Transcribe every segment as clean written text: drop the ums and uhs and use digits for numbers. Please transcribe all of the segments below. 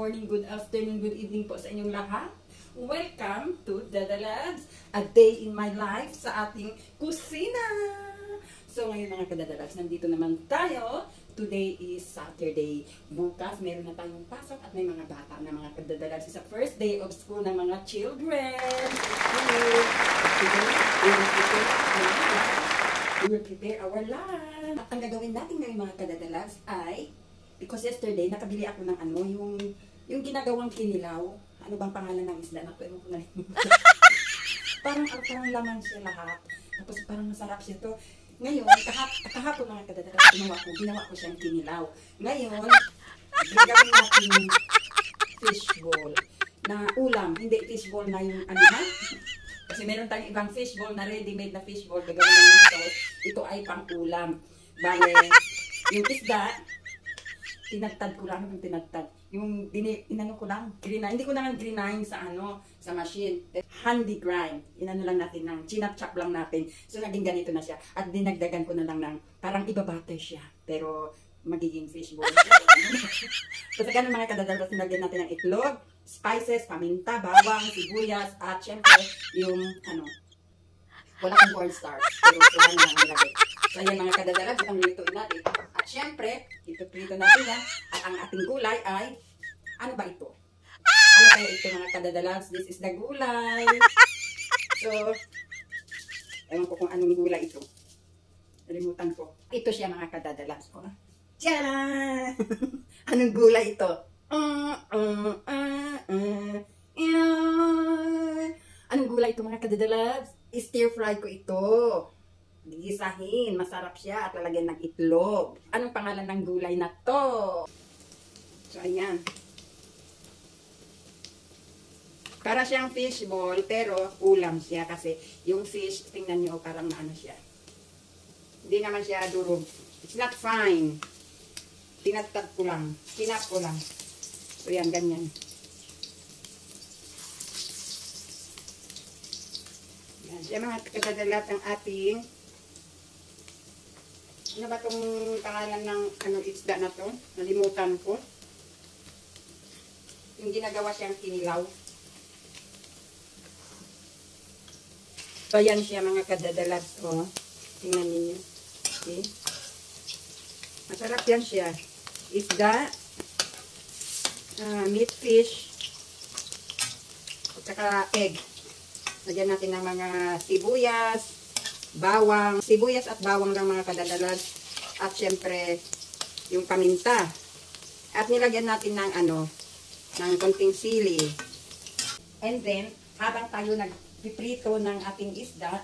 morning, good afternoon, good evening po sa inyong lahat. Welcome to Dada Labs, a day in my life sa ating kusina. So ngayon mga Kadada Labs, nandito naman tayo. Today is Saturday. Bukas meron na tayong pasok at may mga bata na mga Kadada Labs. It's the first day of school ng mga children. Today, we will prepare our lunch. At ang gagawin natin ngayon mga Kadada Labs ay, because yesterday nakabili ako ng ano, yung ginagawang kinilaw. Ano bang pangalan ng isda? Naku, ewan ko na rin. parang laman siya lahat. Tapos parang masarap siya to. Ngayon, kahapon mga Kadada Labs, ginawa ko siyang kinilaw. Ngayon, gagawin natin fishball na ulam. Hindi fishball na yung ano ha? Kasi meron tayong ibang fishball na ready-made na fishball. Gagawin natin ito. Ito ay pang ulam. Bale, yung isda, tinagtad ko lang yung tinagtad. Yung inano ko lang, grind. Hindi ko na grind sa ano, sa machine. Handy grind. Inano lang natin ng chinap-chop lang natin. So naging ganito na siya. At dinagdagan ko na lang ng parang iba-butter siya. Pero magiging fishball. So sa ganun mga Kadada Labs, nilagyan natin ng itlog, spices, paminta, bawang, sibuyas, at syempre yung ano, wala kang cornstarch. Pero wala na lang nilagay. So ayan mga Kadada Labs, itong lutuin natin. At syempre, ito natin yan. At ang ating gulay ay, ano ba ito? Ano kaya ito mga Kadada Labs? This is the gulay. So, ewan ko kung anong gulay ito. Nalimutan ko. Ito siya mga Kadada Labs. Tiyara! Anong gulay ito? Anong gulay ito mga Kadada Labs? Stir fry ko ito. Gigisahin, masarap siya at lalagyan ng itlog. Anong pangalan ng gulay na to? So, ayan. Para siyang fishball, pero ulam siya kasi yung fish, tingnan nyo, parang ano siya. Hindi naman siya durog. It's not fine. Tinatad ko lang. Kinap ko lang. So, yan, ganyan. Yan, siya mga Kadada Labs ang ating ano ba itong pangalan ng ano, isda na to? Nalimutan ko. Yung ginagawa siyang kinilaw. So, yan siya mga Kadada Labs. Oh. Tingnan ninyo. Okay. Masarap yan siya. Isda, meat fish, at saka egg. Lagyan natin ng mga sibuyas, bawang, sibuyas at bawang lang mga Kadada Labs. At syempre, yung paminta. At nilagyan natin ng ano, ng konting sili. And then, habang tayo nagpiprito ng ating isda,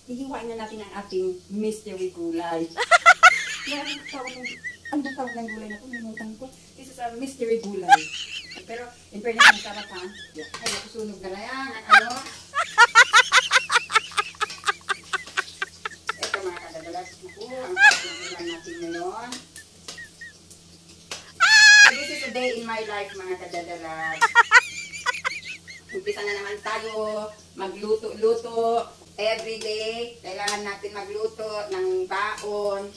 hihiwain na natin ang ating mystery gulay. Ano bang tawag ng gulay na ito? Nalimutan ko. This is a mystery gulay. Pero, in fairness, masarap ha. Ay, sunog na yan. Ano? Ang pagkakulang natin ngayon. So this is a day in my life mga Kadada Labs. Umpisa na naman tayo magluto-luto. Everyday, kailangan natin magluto ng baon.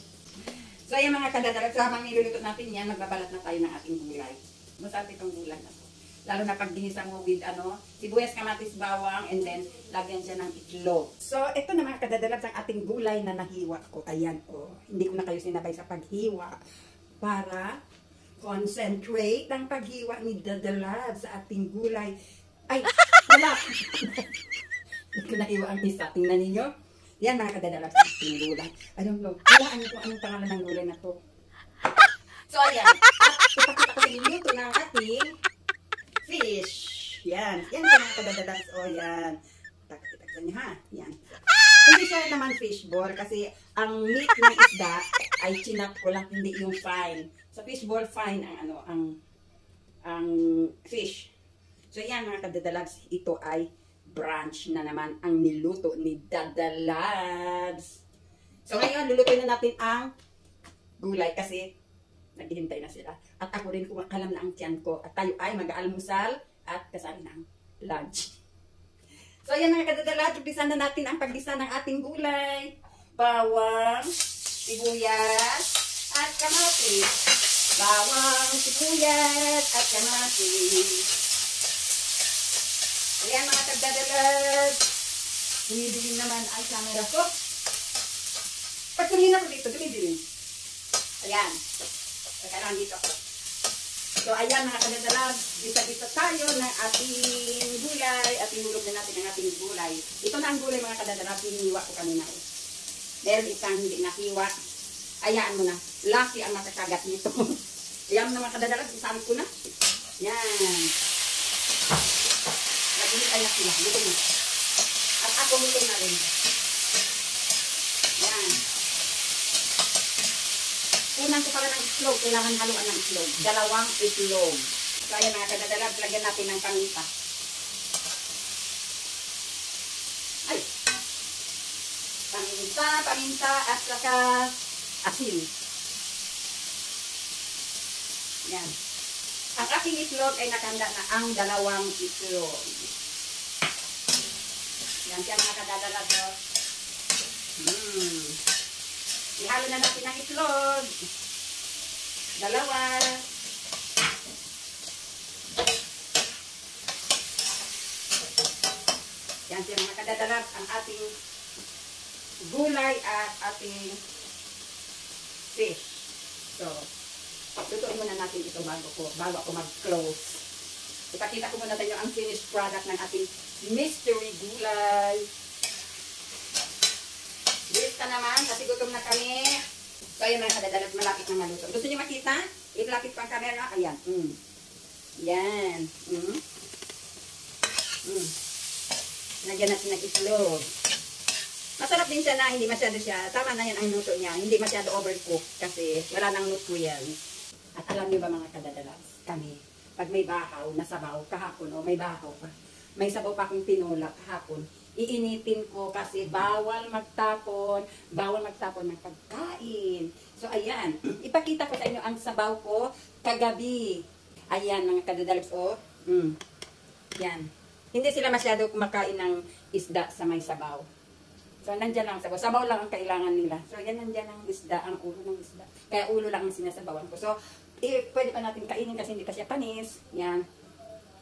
So ayan mga Kadada Labs, habang niluluto natin yan, magbabalat na tayo ng ating gulay. Masarap itong gulay na to. Lalo na pag ginisa mo with ano, sibuyas, kamatis, bawang, and then lagyan siya ng itlog. So, ito na mga Kadada Labs ang ating gulay na nahiwa ko. Ayan ko. Hindi ko na kayo sinabay sa paghiwa para concentrate ang paghiwa ni Dada Labs sa ating gulay. Ay, wala! Hindi ko nahiwa ang isa. Tingnan ninyo. Yan mga Kadada Labs ang ating gulay. I don't know. Hulaan niyo kung anong pangalan ng gulay na to. So, ayan. At ipakita ko sa niluto ng ating fish. Yan. Yan siya mga Kadada Labs. O, yan. Takita niyo ha. Yan. Hindi siya naman fishball kasi ang meat ng isda ay chinap ko lang, hindi yung fine. Sa fishball, fine ang ano, ang fish. So, yan mga Kadada Labs. Ito ay brunch na naman ang niluto ni Dada Labs. So, ngayon, lulutuin na natin ang gulay kasi naghihintay na sila. At ako rin kumakalam na ang tiyan ko. At tayo ay mag-aalmusal at kasali ng lunch. So, ayan mga Kadada Labs. Umpisan na natin ang paggisa ng ating gulay. Bawang, sibuyas, at kamatis. bawang, sibuyas, at kamatis. Ayan mga kagdadalag. Dumidilim naman ang camera ko. Pag tumingin ako dito, dumidilim. Ayan. Kailangan dito ako. So, ayan mga kadadalag, bisa-bisa tayo ng ating gulay at inulog na natin ang ating gulay. Ito na ang gulay mga kadadalag, hiniwa ko kanina. Meron isang hindi nahiwa. Ayaan mo na. Lucky ang makakagat nito. Ayan na mga kadadalag, isang ko na. Yan. Naghihintay na sila. Luto na. At ako luto na rin. Yan. Unang ko pala ng itlog, kailangan haluan ng itlog. 2 itlog. So, ayan mga kadadalag, lagyan natin ng paminta. Ay! Paminta, at saka asin. Yan. Ang aking itlog ay nakanda na ang 2 itlog. Yan siya mga kadadalag. Ihalo na natin ang itlog. 2. Yan siya mga kadadalag, ang ating gulay at ating fish. So, lutuin muna natin ito bago ako mag-close. Ipakita ko muna sa inyo ang finished product ng ating mystery gulay. Bilis ka naman, kasi gutom na kami. So, ayan mga kadadalag, malapit na maluto. Gusto niyo makita? Ilapit ko ang camera. Ayan. Yan. Lagyan natin ng itlog. Masarap din siya na hindi masyado siya. Tama na yan ang luto niya. Hindi masyado overcook kasi wala nang nutrients. At alam niyo ba mga kadadalag, kami, pag may bahaw na sabaw kahapon o may bahaw pa, may sabaw pa akong tinula kahapon, iinitin ko kasi bawal magtapon ng pagkain. So, ayan. Ipakita ko sa inyo ang sabaw ko kagabi. Ayan, mga kadadalag. Oh. Yan. Hindi sila masyado kumakain ng isda sa may sabaw. So, nandyan lang ang sabaw. Sabaw lang ang kailangan nila. So, yan, nandyan ang isda, ang ulo ng isda. Kaya ulo lang ang sinasabawan ko. So, pwede pa natin kainin kasi hindi pa siya panis. Yan.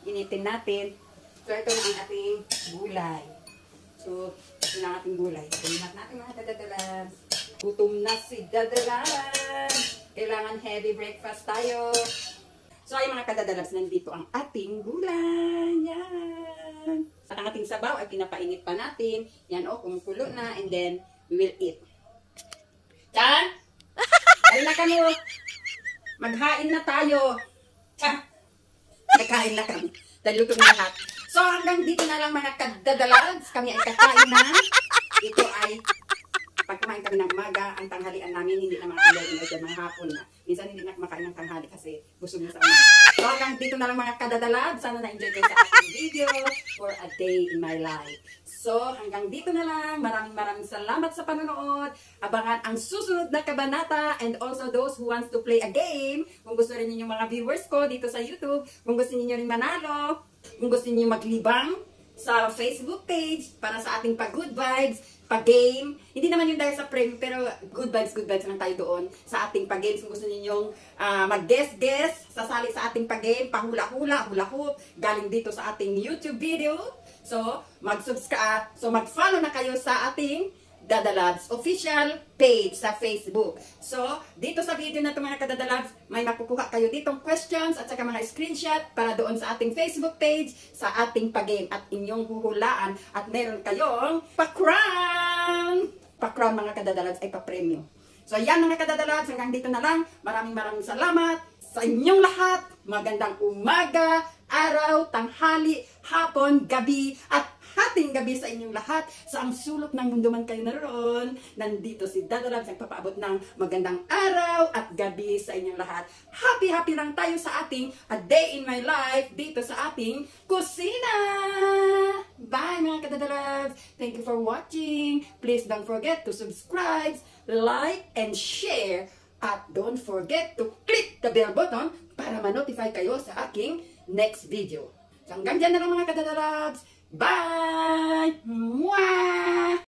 Initin natin. So, ito na ang ating gulay. So, ito na ating gulay. Tingnan natin mga kadadalag. Gutom na si dadalag. Kailangan heavy breakfast tayo. So, ay mga kadadalag, nandito ang ating gulay. Yan. At ang ating sabaw ay pinapainit pa natin. Yan, kumukulo na. And then, we will eat. Chan? Ay na kami. Maghain na tayo. Maghain na kami. Dahil luto na lahat. So, hanggang dito na lang mga kadadalags. Kami ay kakain na. Ito ay, pag kumain kami ng umaga, ang tanghalian namin, hindi na makakain na dyan mga hapon na. Minsan hindi na kumakain ng tanghali kasi busog na sa umaga. So, hanggang dito na lang mga kadadalags. Sana na-enjoy kayo sa ating video for a day in my life. So, hanggang dito na lang. Maraming salamat sa panonood. Abangan ang susunod na kabanata and also those who wants to play a game. Kung gusto rin niyo yung mga viewers ko dito sa YouTube, kung gusto niyo rin manalo, kung gusto niyo maglibang sa Facebook page para sa ating pag-good vibes, pag-game. Hindi naman yung dahil sa premium, pero good vibes lang tayo doon sa ating pag-games. Kung gusto niyo mag-guess, sasali sa ating pag-game, pahula-hula, hula-hoop, galing dito sa ating YouTube video. So, mag-subscribe, mag-follow na kayo sa ating Dadalags official page sa Facebook. So, dito sa video na ito mga kadadalags, may makukuha kayo ditong questions at saka mga screenshot para doon sa ating Facebook page sa ating pag-game at inyong huhulaan at meron kayong pa-crown! Pa-crown mga kadadalags ay pa-premium. So, yan mga kadadalags, hanggang dito na lang. Maraming salamat sa inyong lahat. Magandang umaga, araw, tanghali, hapon, gabi, at hating gabi sa inyong lahat. Sa ang sulok ng mundo man kayo naroon, nandito si Dadalags ang papaabot ng magandang araw at gabi sa inyong lahat. Happy lang tayo sa ating A Day in My Life dito sa ating kusina. Bye mga kadadalags. Thank you for watching. Please don't forget to subscribe, like, and share. At don't forget to click the bell button para ma-notify kayo sa aking next video. So hanggang dyan na lang mga kadadalags. Bye! Mwah!